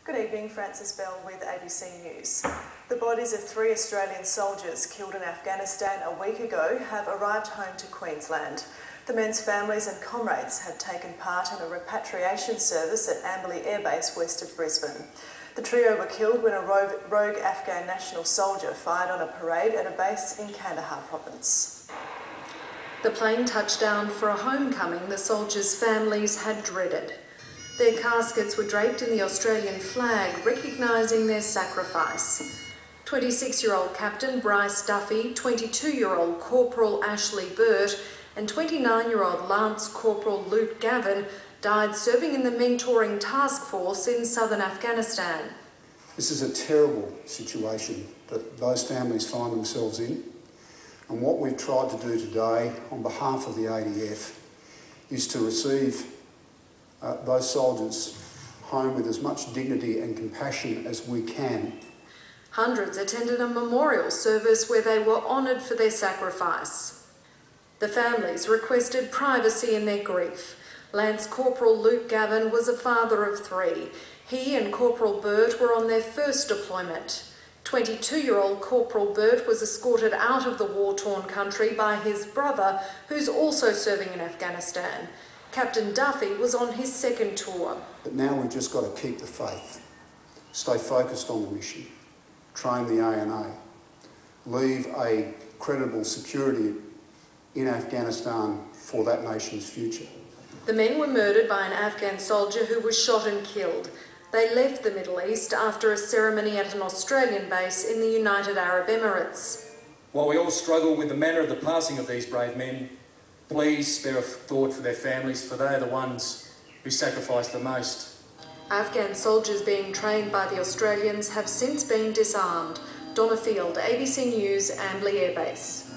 Good evening, Frances Bell with ABC News. The bodies of 3 Australian soldiers killed in Afghanistan a week ago have arrived home to Queensland. The men's families and comrades had taken part in a repatriation service at Amberley Air Base west of Brisbane. The trio were killed when a rogue Afghan national soldier fired on a parade at a base in Kandahar province. The plane touched down for a homecoming the soldiers' families had dreaded. Their caskets were draped in the Australian flag, recognising their sacrifice. 26-year-old Captain Bryce Duffy, 22-year-old Corporal Ashley Burt and 29-year-old Lance Corporal Luke Gavin died serving in the mentoring task force in southern Afghanistan. This is a terrible situation that those families find themselves in, and what we've tried to do today on behalf of the ADF is to receive those soldiers home with as much dignity and compassion as we can. Hundreds attended a memorial service where they were honoured for their sacrifice. The families requested privacy in their grief. Lance Corporal Luke Gavin was a father of 3. He and Corporal Burt were on their first deployment. 22-year-old Corporal Burt was escorted out of the war-torn country by his brother, who's also serving in Afghanistan. Captain Duffy was on his second tour. But now we've just got to keep the faith, stay focused on the mission, train the ANA, leave a credible security in Afghanistan for that nation's future. The men were murdered by an Afghan soldier who was shot and killed. They left the Middle East after a ceremony at an Australian base in the United Arab Emirates. While we all struggle with the manner of the passing of these brave men, please spare a thought for their families, for they are the ones who sacrificed the most. Afghan soldiers being trained by the Australians have since been disarmed. Donna Field, ABC News, Amberley Air Base.